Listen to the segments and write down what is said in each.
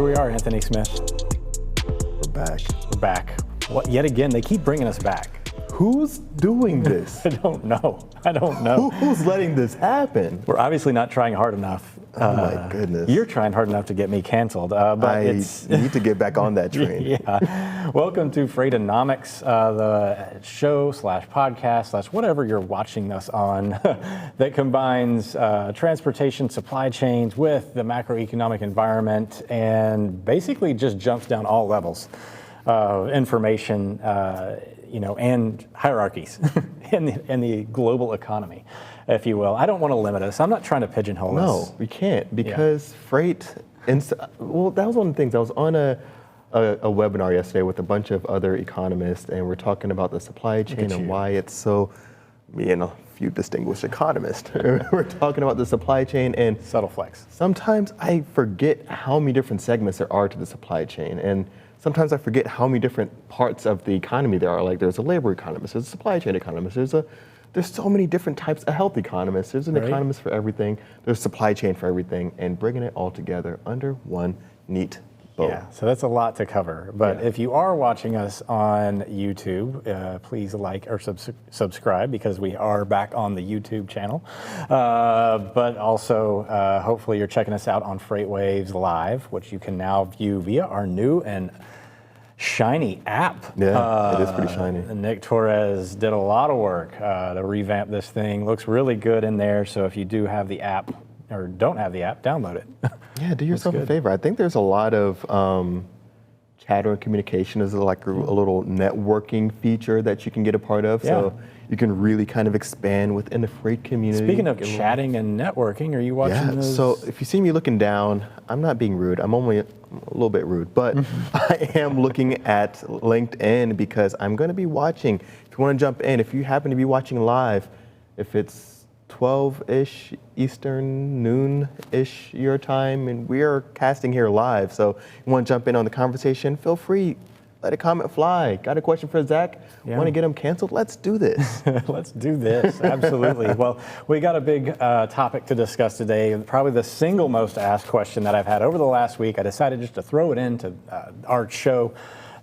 Here we are, Anthony Smith. We're back. We're back. What, yet again, they keep bringing us back. Who's doing this? I don't know. Who's letting this happen? We're obviously not trying hard enough. Oh my goodness. You're trying hard enough to get me canceled, but I need to get back on that train. Yeah. Welcome to Freightonomics, the show / podcast / whatever you're watching us on that combines transportation supply chains with the macroeconomic environment and basically just jumps down all levels of information, and hierarchies in the global economy, if you will. I don't want to limit us. I'm not trying to pigeonhole us. No, we can't, because freight, well, that was one of the things. I was on a webinar yesterday with a bunch of other economists, and we're talking about the supply chain and why it's so, me and a few distinguished economists, we're talking about the supply chain, and subtle flex. Sometimes I forget how many different segments there are to the supply chain, and sometimes I forget how many different parts of the economy there are. Like, there's a labor economist, there's a supply chain economist, there's so many different types of health economists. There's an economist for everything. There's supply chain for everything, and bringing it all together under one neat bow. Yeah, so that's a lot to cover. But if you are watching us on YouTube, please like or subscribe, because we are back on the YouTube channel. But also, hopefully you're checking us out on FreightWaves Live, which you can now view via our new and shiny app. Yeah, it is pretty shiny. Nick Torres did a lot of work to revamp this thing. Looks really good in there. So if you do have the app or don't have the app, download it. Yeah, do yourself a favor. I think there's a lot of chatter and communication. There's like a little networking feature that you can get a part of. So you can really kind of expand within the freight community. Speaking of chatting and networking, are you watching those? So if you see me looking down, I'm not being rude. I'm only a little bit rude, but I am looking at LinkedIn because I'm going to be watching. If you want to jump in, if you happen to be watching live, if it's 12-ish Eastern, noon-ish your time, and we are casting here live. So you want to jump in on the conversation, feel free. Let a comment fly. Got a question for Zach? Want to get him canceled? Let's do this. Let's do this, absolutely. Well, we got a big topic to discuss today. Probably the single most asked question that I've had over the last week. I decided just to throw it into our show,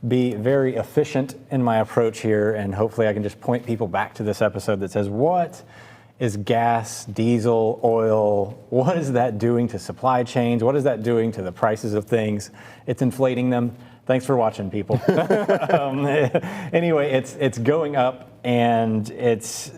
be very efficient in my approach here, and hopefully I can just point people back to this episode that says, what is gas, diesel, oil? What is that doing to supply chains? What is that doing to the prices of things? It's inflating them. Thanks for watching, people. Anyway, it's going up, and it's,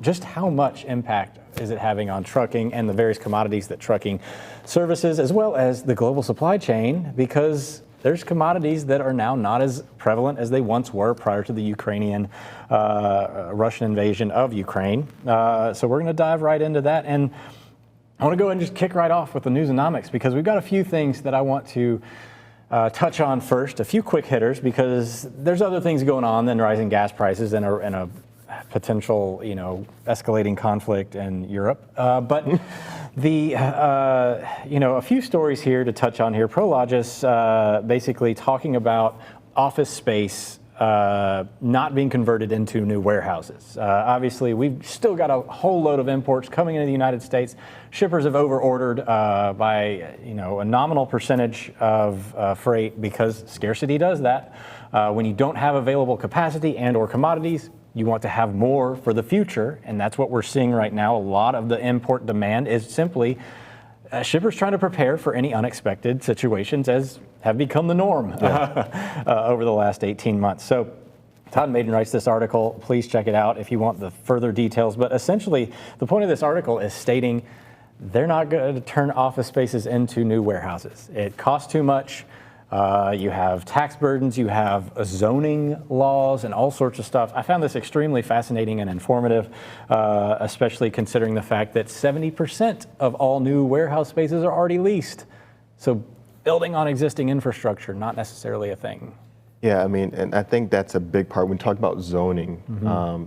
just how much impact is it having on trucking and the various commodities that trucking services, as well as the global supply chain, because there's commodities that are now not as prevalent as they once were prior to the Ukrainian, Russian invasion of Ukraine. So we're going to dive right into that. And I want to go ahead and just kick right off with the Newsonomics, because we've got a few things that I want to touch on first, a few quick hitters, because there's other things going on than rising gas prices and a potential, escalating conflict in Europe. But a few stories here to touch on here. Prologis basically talking about office space not being converted into new warehouses. Obviously, we've still got a whole load of imports coming into the United States. Shippers have over-ordered by a nominal percentage of freight, because scarcity does that. When you don't have available capacity and or commodities, you want to have more for the future, and that's what we're seeing right now. A lot of the import demand is simply shippers trying to prepare for any unexpected situations, as have become the norm over the last 18 months. So Todd Maiden writes this article. Please check it out if you want the further details. But essentially, the point of this article is stating they're not going to turn office spaces into new warehouses. It costs too much. You have tax burdens, you have zoning laws, and all sorts of stuff. I found this extremely fascinating and informative, especially considering the fact that 70% of all new warehouse spaces are already leased. So building on existing infrastructure, not necessarily a thing. Yeah, I mean, and I think that's a big part. When we talk about zoning,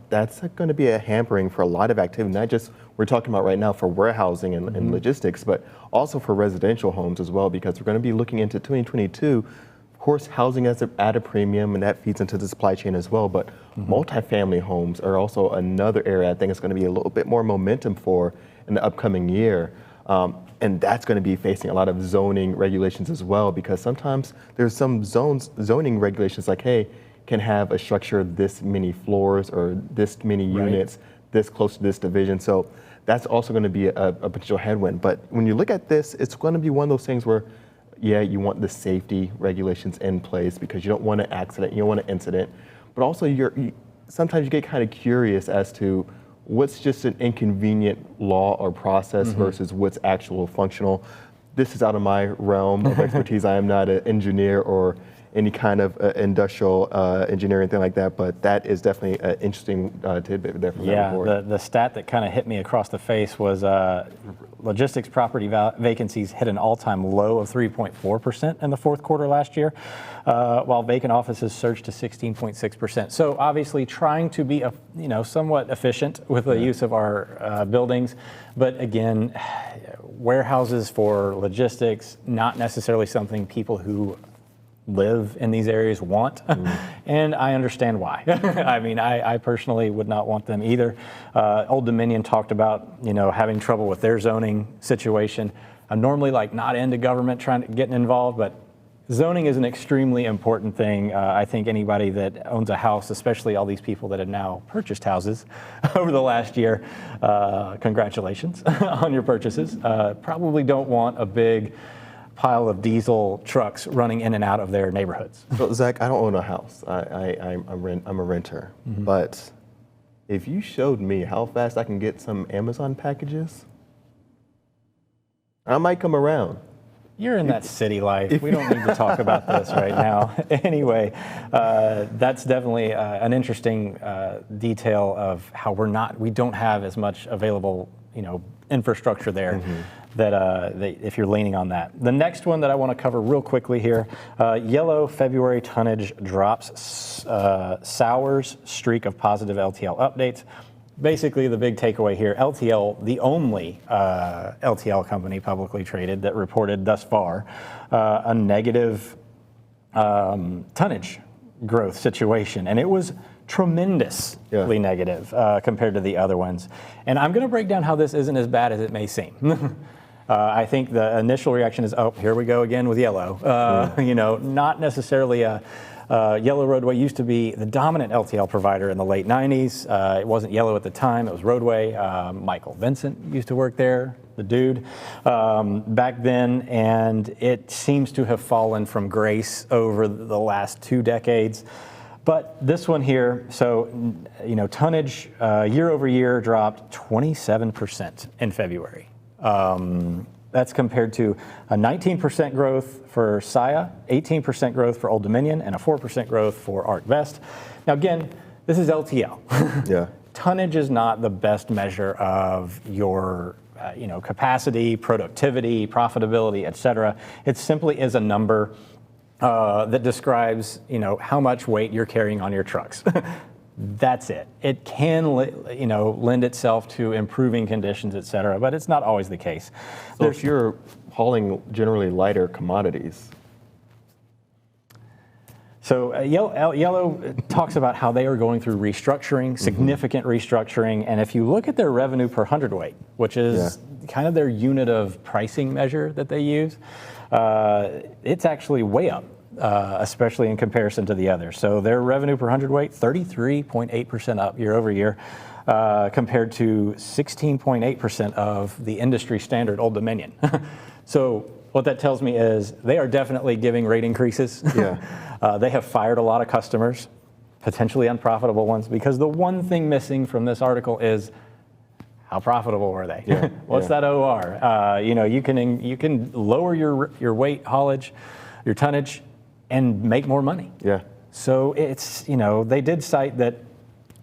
that's going to be a hampering for a lot of activity, not just we're talking about right now for warehousing and logistics, but also for residential homes as well, because we're going to be looking into 2022. Of course, housing is at a premium, and that feeds into the supply chain as well, but multifamily homes are also another area I think it's going to be a little bit more momentum for in the upcoming year. And that's going to be facing a lot of zoning regulations as well, because sometimes there's some zoning regulations like, hey, can have a structure this many floors or this many units, this close to this division. So that's also going to be a potential headwind. But when you look at this, it's going to be one of those things where, yeah, you want the safety regulations in place because you don't want an accident, you don't want an incident. But also, sometimes you get kind of curious as to what's just an inconvenient law or process versus what's actual functional. This is out of my realm of expertise. I am not an engineer or any kind of industrial engineering thing like that, but that is definitely an interesting tidbit there from that report. Yeah, the stat that kind of hit me across the face was logistics property vacancies hit an all-time low of 3.4% in the fourth quarter last year, while vacant offices surged to 16.6%. So obviously trying to be somewhat efficient with the use of our buildings, but again, warehouses for logistics, not necessarily something people who live in these areas want, and I understand why. I mean, I personally would not want them either. Old Dominion talked about having trouble with their zoning situation. I'm normally not into government getting involved, but zoning is an extremely important thing. I think anybody that owns a house, especially all these people that have now purchased houses over the last year, congratulations on your purchases. Probably don't want a big pile of diesel trucks running in and out of their neighborhoods. So Zach, I don't own a house. I'm a renter. But if you showed me how fast I can get some Amazon packages, I might come around. You're in that city life. We don't need to talk about this right now. Anyway, that's definitely an interesting detail of how we don't have as much available, infrastructure there. That if you're leaning on that. The next one that I want to cover real quickly here, yellow February tonnage drops, sours streak of positive LTL updates. Basically, the big takeaway here, LTL, the only LTL company publicly traded that reported thus far a negative tonnage growth situation, and it was tremendously negative compared to the other ones. And I'm going to break down how this isn't as bad as it may seem. I think the initial reaction is, oh, here we go again with yellow. Not necessarily Yellow Roadway used to be the dominant LTL provider in the late 90s. It wasn't Yellow at the time, it was Roadway. Michael Vincent used to work there, the dude, back then, and it seems to have fallen from grace over the last 2 decades. But this one here, so, tonnage year over year dropped 27% in February. That's compared to a 19% growth for Saia, 18% growth for Old Dominion, and a 4% growth for ArcVest. Now, again, this is LTL. Tonnage is not the best measure of your capacity, productivity, profitability, et cetera. It simply is a number that describes, how much weight you're carrying on your trucks. That's it. It can, lend itself to improving conditions, et cetera, but it's not always the case. So if you're hauling generally lighter commodities. So Yellow talks about how they are going through restructuring, significant restructuring, and if you look at their revenue per hundredweight, which is kind of their unit of pricing measure that they use, it's actually way up. Especially in comparison to the others. So their revenue per hundredweight, 33.8% up year over year, compared to 16.8% of the industry standard Old Dominion. So what that tells me is they are definitely giving rate increases. They have fired a lot of customers, potentially unprofitable ones, because the one thing missing from this article is how profitable were they? What's that OR? You can lower your weight haulage, your tonnage, and make more money. So it's, they did cite that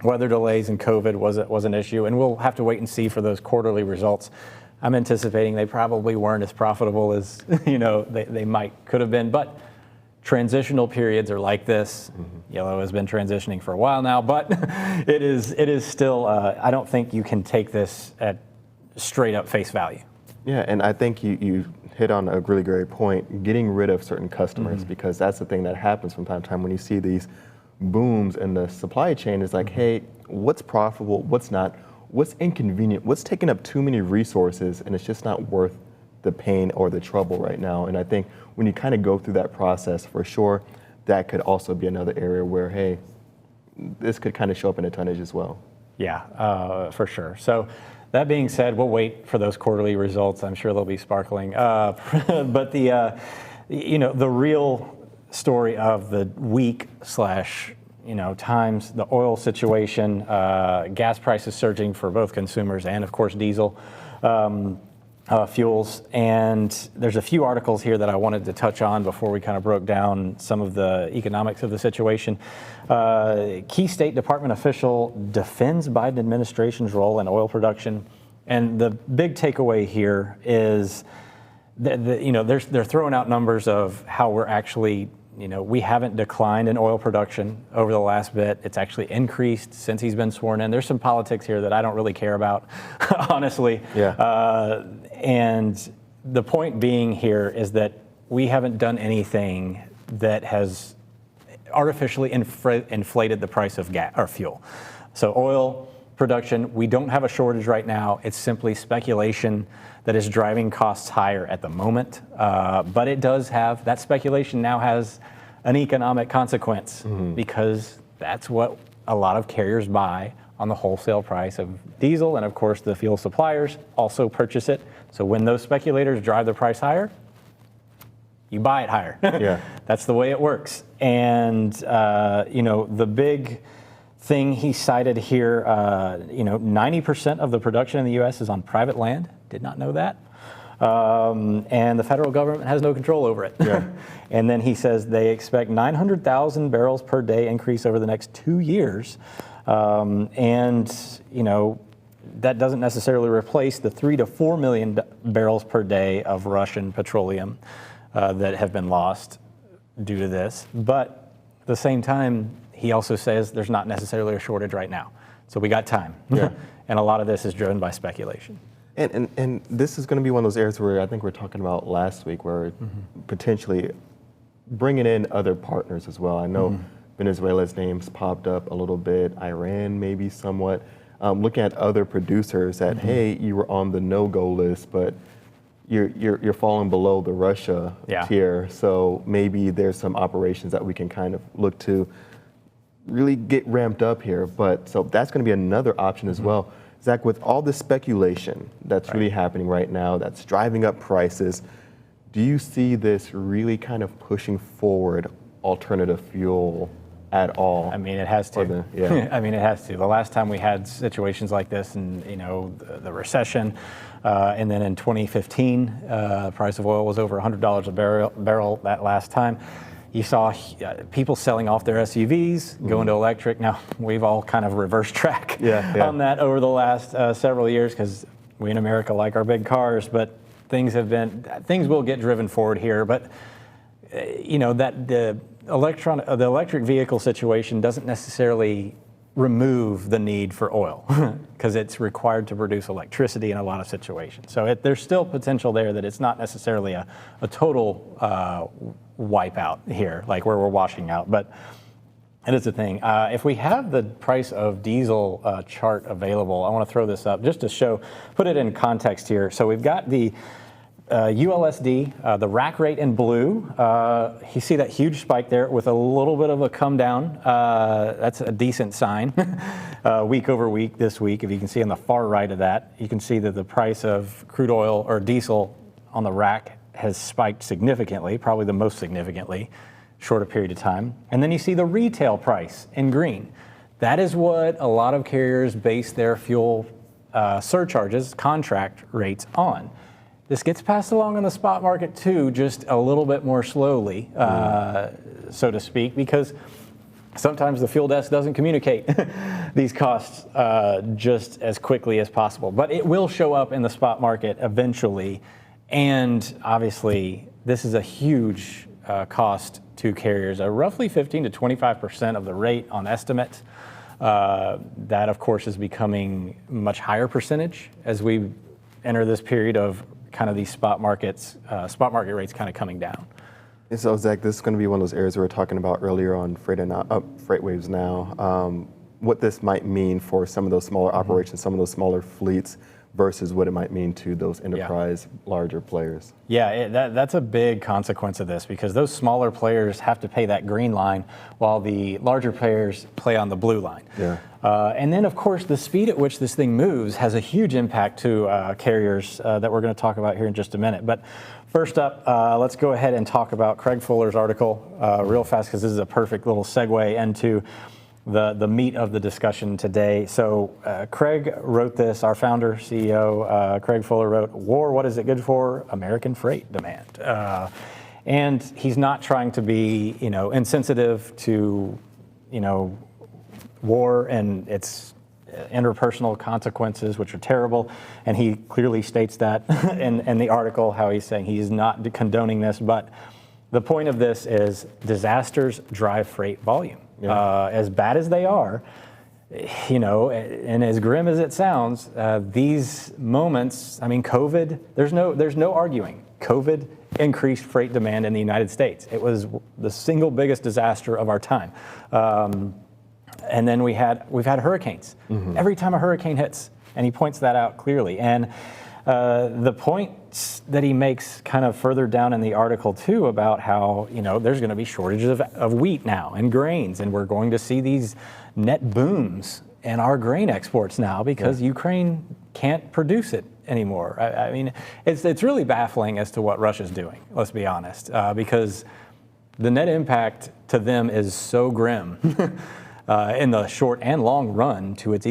weather delays and COVID was an issue, and we'll have to wait and see for those quarterly results. I'm anticipating they probably weren't as profitable as, they could have been, but transitional periods are like this. Yellow has been transitioning for a while now, but it is still, I don't think you can take this at straight up face value. Yeah, and I think you hit on a really great point, getting rid of certain customers, because that's the thing that happens from time to time when you see these booms in the supply chain. Is like, hey, what's profitable, what's not, what's inconvenient, what's taking up too many resources, and it's just not worth the pain or the trouble right now. And I think when you kind of go through that process, for sure, that could also be another area where, hey, this could kind of show up in a tonnage as well. Yeah, for sure. So that being said, we'll wait for those quarterly results. I'm sure they'll be sparkling. But the real story of the week slash times, the oil situation, gas prices surging for both consumers and, of course, diesel fuels. And there's a few articles here that I wanted to touch on before we kind of broke down some of the economics of the situation. Key State Department official defends Biden administration's role in oil production. And the big takeaway here is they're throwing out numbers of how we're actually, we haven't declined in oil production over the last bit. It's actually increased since he's been sworn in. There's some politics here that I don't really care about, honestly. Yeah. And the point being here is that we haven't done anything that has artificially inflated the price of gas or fuel. So oil production, we don't have a shortage right now. It's simply speculation that is driving costs higher at the moment. But it does have, that speculation now has an economic consequence because that's what a lot of carriers buy on the wholesale price of diesel. And of course, the fuel suppliers also purchase it. So when those speculators drive the price higher, you buy it higher. Yeah. That's the way it works. And, the big thing he cited here, 90% of the production in the U.S. is on private land. Did not know that. And the federal government has no control over it. Yeah. And then he says they expect 900,000 barrels per day increase over the next 2 years. That doesn't necessarily replace the 3 to 4 million barrels per day of Russian petroleum that have been lost due to this. But at the same time, he also says there's not necessarily a shortage right now. So we got time. Yeah. And a lot of this is driven by speculation. And this is going to be one of those areas where I think we were talking about last week, where potentially bringing in other partners as well. I know Venezuela's names popped up a little bit, Iran maybe somewhat. Looking at other producers that, hey, you were on the no-go list, but you're falling below the Russia tier. So maybe there's some operations that we can kind of look to really get ramped up here. But so that's going to be another option as well. Zach, with all the speculation that's really happening right now, that's driving up prices, do you see this really kind of pushing forward alternative fuel at all? I mean, it has to. I mean, it has to. The last time we had situations like this, and the recession, and then in 2015, the price of oil was over $100 a barrel that last time. You saw people selling off their SUVs, going to electric. Now, we've all kind of reversed track on that over the last several years because we in America like our big cars, but things will get driven forward here. But, that the electric vehicle situation doesn't necessarily remove the need for oil because it's required to produce electricity in a lot of situations. So there's still potential there that it's not necessarily a total wipeout here, like where we're washing out, but it is a thing. If we have the price of diesel chart available, I want to throw this up just to put it in context here. So we've got the ULSD, the rack rate in blue. You see that huge spike there with a little bit of a come down. That's a decent sign week over week this week. If you can see on the far right of that, you can see that the price of crude oil or diesel on the rack has spiked significantly, probably the most significantly, shorter period of time. And then you see the retail price in green. That is what a lot of carriers base their fuel surcharges, contract rates on. This gets passed along on the spot market too, just a little bit more slowly, so to speak, because sometimes the fuel desk doesn't communicate these costs just as quickly as possible. But it will show up in the spot market eventually. And obviously, this is a huge cost to carriers, roughly 15 to 25% of the rate on estimates. That, of course, is becoming a much higher percentage as we enter this period of kind of these spot market rates kind of coming down. And so, Zach, this is going to be one of those areas we were talking about earlier on Freight Waves Now, what this might mean for some of those smaller operations, some of those smaller fleets. versus what it might mean to those enterprise larger players. Yeah, that's a big consequence of this because those smaller players have to pay that green line while the larger players play on the blue line. Yeah. And then, of course, the speed at which this thing moves has a huge impact to carriers that we're going to talk about here in just a minute. But first up, let's go ahead and talk about Craig Fuller's article real fast because this is a perfect little segue into the meat of the discussion today. So Craig wrote this, our founder, CEO, Craig Fuller wrote, "War, what is it good for? American freight demand." And he's not trying to be, insensitive to, war and its interpersonal consequences, which are terrible. And he clearly states that in the article, how he's saying he's not condoning this. But the point of this is disasters drive freight volume. Yeah. As bad as they are, and as grim as it sounds, these moments, COVID, there's no arguing. COVID increased freight demand in the United States. It was the single biggest disaster of our time. And then we've had hurricanes. Mm-hmm. Every time a hurricane hits, and he points that out clearly. And the points that he makes kind of further down in the article too about how, there's going to be shortages of wheat now and grains, and we're going to see these net booms in our grain exports now because Ukraine can't produce it anymore. It's really baffling as to what Russia's doing, let's be honest, because the net impact to them is so grim in the short and long run to its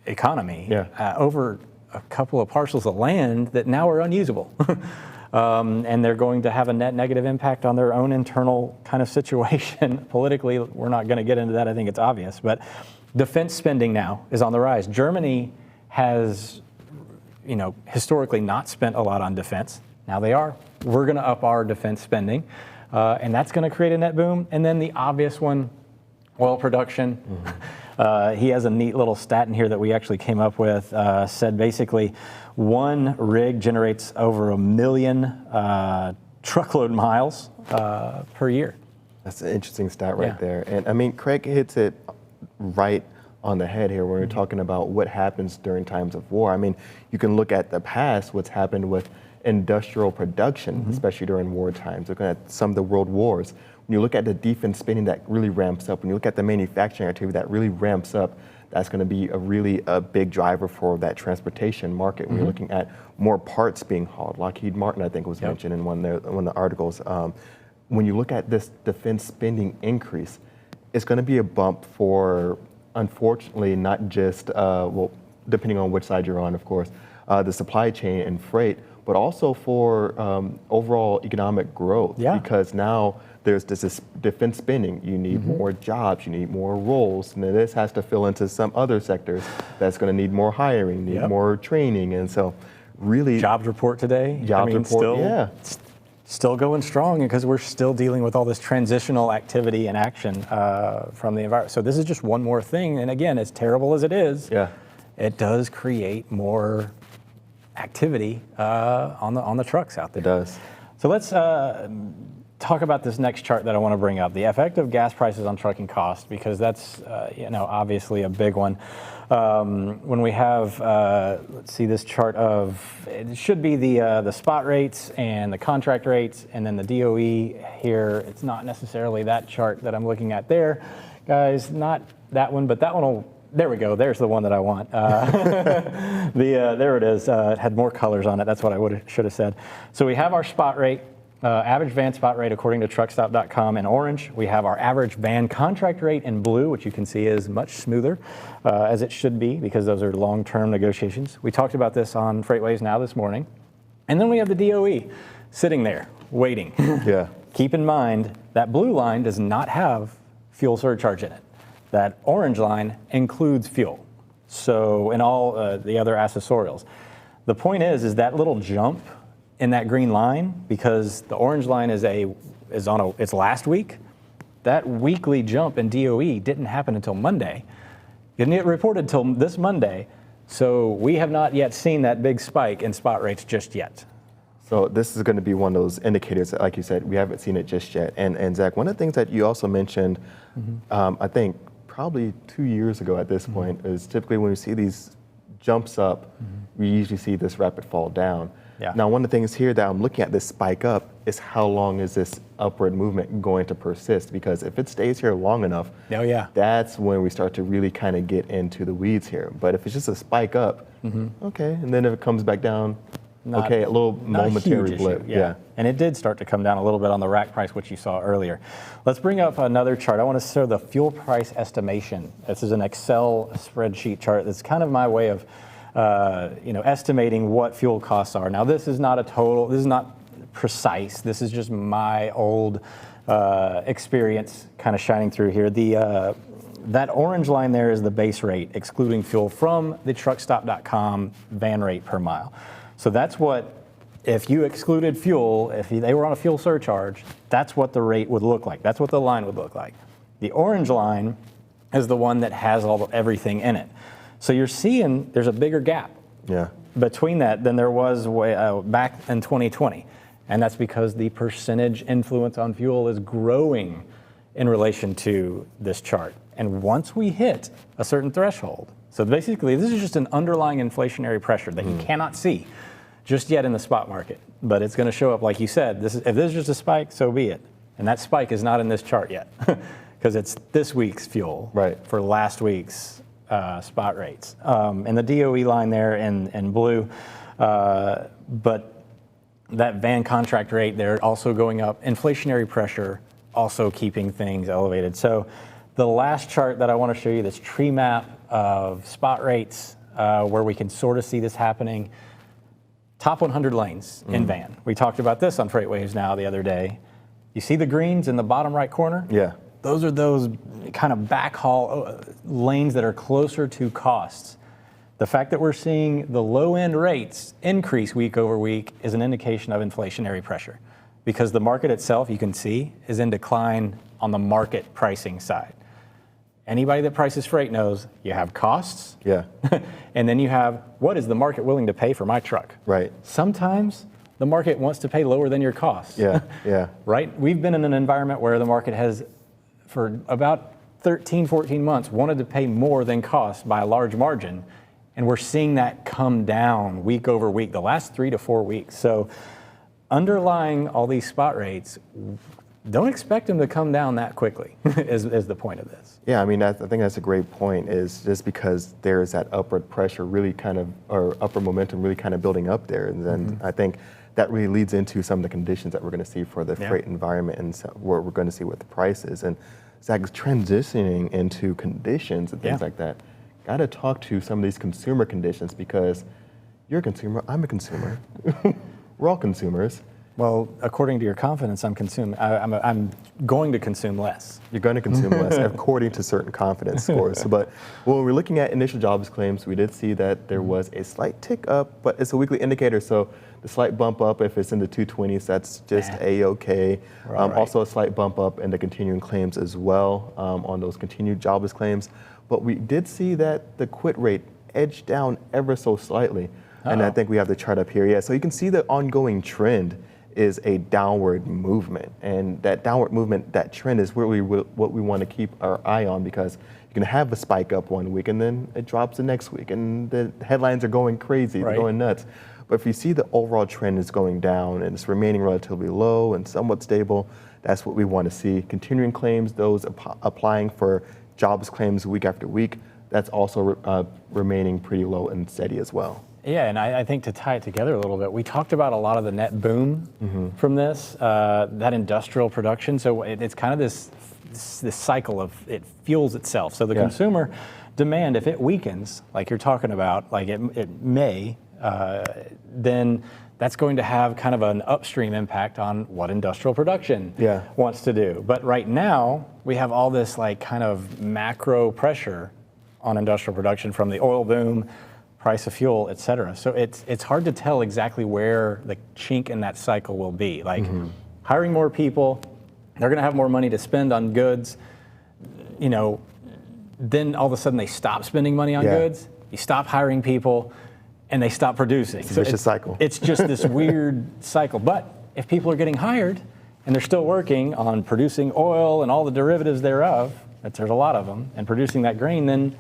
economy over a couple of parcels of land that now are unusable. And they're going to have a net negative impact on their own internal kind of situation. Politically, we're not going to get into that. I think it's obvious. But defense spending now is on the rise. Germany has, historically not spent a lot on defense. Now they are. We're going to up our defense spending. And that's going to create a net boom. And then the obvious one, oil production. Mm-hmm. He has a neat little stat in here that we actually came up with, said basically one rig generates over 1 million truckload miles per year. That's an interesting stat right there. And Craig hits it right on the head here when we're talking about what happens during times of war. You can look at the past, what's happened with industrial production, especially during war times, looking at some of the world wars. When you look at the defense spending, that really ramps up. When you look at the manufacturing activity, that really ramps up. That's going to be a big driver for that transportation market. When you're looking at more parts being hauled. Lockheed Martin, I think, was mentioned in one of the articles. When you look at this defense spending increase, it's going to be a bump for, unfortunately, not just, depending on which side you're on, of course, the supply chain and freight, but also for overall economic growth. Yeah. Because now there's this defense spending. You need more jobs, you need more roles, and then this has to fill into some other sectors that's going to need more hiring, need more training, and so really. Jobs report today. Still going strong because we're still dealing with all this transitional activity and action from the environment. So this is just one more thing, and again, as terrible as it is, it does create more activity on the trucks out there. It does. So let's talk about this next chart that I want to bring up, the effect of gas prices on trucking costs, because that's obviously a big one. When we have, let's see, this chart of, it should be the spot rates and the contract rates, and then the DOE here. It's not necessarily that chart that I'm looking at there, guys. Not that one, but that one will. There we go. There's the one that I want. There it is. It had more colors on it. That's what I should have said. So we have our spot rate. Average van spot rate according to truckstop.com in orange. We have our average van contract rate in blue, which you can see is much smoother, as it should be, because those are long-term negotiations. We talked about this on FreightWaves Now this morning. And then we have the DOE sitting there waiting. Keep in mind that blue line does not have fuel surcharge in it. That orange line includes fuel. So, and all the other accessorials. The point is that little jump in that green line, because the orange line is on its last week, that weekly jump in DOE didn't happen until Monday. Didn't get reported till this Monday. So we have not yet seen that big spike in spot rates just yet. So this is going to be one of those indicators that, like you said, we haven't seen it just yet. And Zach, one of the things that you also mentioned, I think probably 2 years ago at this point, is typically when we see these jumps up, we usually see this rapid fall down. Yeah. Now, one of the things here that I'm looking at this spike up is how long is this upward movement going to persist? Because if it stays here long enough, Oh, yeah. that's when we start to really kind of get into the weeds here. But if it's just a spike up, okay, and then if it comes back down, Not- okay, a little not a momentary huge blip. issue, yeah. And it did start to come down a little bit on the rack price, which you saw earlier. Let's bring up another chart. I want to show the fuel price estimation. This is an Excel spreadsheet chart. That's kind of my way of estimating what fuel costs are. Now, this is not a total, this is not precise. This is just my old experience kind of shining through here. That orange line there is the base rate, excluding fuel from the truckstop.com van rate per mile. So that's what, if you excluded fuel, if they were on a fuel surcharge, that's what the rate would look like. That's what the line would look like. The orange line is the one that has everything in it. So you're seeing there's a bigger gap between that than there was back in 2020. And that's because the percentage influence on fuel is growing in relation to this chart. And once we hit a certain threshold, so basically this is just an underlying inflationary pressure that you cannot see just yet in the spot market, but it's going to show up, like you said. If this is just a spike, so be it. And that spike is not in this chart yet because it's this week's fuel for last week's spot rates. And the DOE line there in blue, but that van contract rate there also going up. Inflationary pressure also keeping things elevated. So the last chart that I want to show you, this tree map of spot rates, where we can sort of see this happening. Top 100 lanes in van. We talked about this on Freight Waves Now the other day. You see the greens in the bottom right corner? Yeah. Those are those kind of backhaul lanes that are closer to costs. The fact that we're seeing the low end rates increase week over week is an indication of inflationary pressure, because the market itself, you can see, is in decline on the market pricing side. Anybody that prices freight knows you have costs, and then you have, what is the market willing to pay for my truck? Right. Sometimes the market wants to pay lower than your costs. Right? We've been in an environment where the market has, for about 13, 14 months, wanted to pay more than cost by a large margin, and we're seeing that come down week over week, the last 3 to 4 weeks. So underlying all these spot rates, don't expect them to come down that quickly, is the point of this. Yeah, I mean, I think that's a great point, is just because there's that upward pressure really kind of, or upward momentum really kind of building up there. And then I think that really leads into some of the conditions that we're going to see for the freight environment and what we're going to see with the prices. And Zach, transitioning into conditions and things like that, got to talk to some of these consumer conditions, because you're a consumer, I'm a consumer. We're all consumers. Well, according to your confidence, I'm going to consume less. You're going to consume less, according to certain confidence scores. But when we're looking at initial jobs claims, we did see that there was a slight tick up, but it's a weekly indicator, so the slight bump up, if it's in the 220s, that's just A-okay. Also a slight bump up in the continuing claims as well, on those continued jobless claims. But we did see that the quit rate edged down ever so slightly. And I think we have the chart up here. Yeah, so you can see the ongoing trend is a downward movement, and that downward movement, that trend is where what we want to keep our eye on, because you can have a spike up one week and then it drops the next week and the headlines are going crazy, they're going nuts. But if you see the overall trend is going down and it's remaining relatively low and somewhat stable, that's what we want to see. Continuing claims, those applying for jobs claims week after week, that's also remaining pretty low and steady as well. Yeah, and I think to tie it together a little bit, we talked about a lot of the net boom from this, that industrial production. So it's kind of this cycle of, it fuels itself. So the consumer demand, if it weakens, like you're talking about, like it may, then that's going to have kind of an upstream impact on what industrial production wants to do. But right now, we have all this like kind of macro pressure on industrial production from the oil boom, price of fuel, et cetera. So it's hard to tell exactly where the chink in that cycle will be. Like hiring more people, they're gonna have more money to spend on goods, then all of a sudden they stop spending money on goods, you stop hiring people, and they stop producing. It's a vicious cycle. It's just this weird cycle. But if people are getting hired and they're still working on producing oil and all the derivatives thereof, there's a lot of them, and producing that grain, then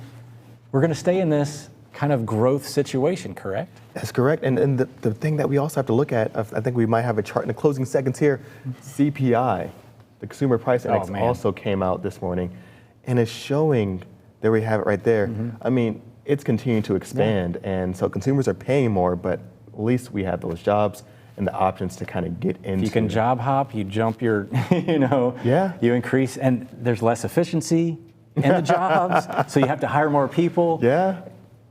we're gonna stay in this kind of growth situation, correct? That's correct. And the thing that we also have to look at, I think we might have a chart in the closing seconds here, CPI, the Consumer Price Index, also came out this morning, and it's showing, there we have it right there. I mean, it's continuing to expand, and so consumers are paying more, but at least we have those jobs and the options to kind of get into. You can job hop, you jump your, you increase, and there's less efficiency in the jobs, so you have to hire more people. Yeah.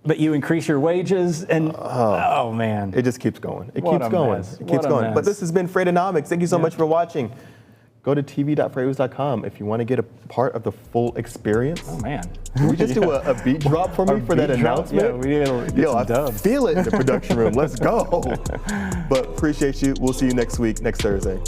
But you increase your wages, and oh man. It just keeps going. It What keeps a going. mess. It keeps What a going. mess. But this has been Freightonomics. Thank you so much for watching. Go to tv.freightwaves.com if you want to get a part of the full experience. Oh man. Can we just do a beat drop for me for that announcement? Yeah, we did. Yo, I feel it in the production room. Let's go. But appreciate you. We'll see you next week, next Thursday.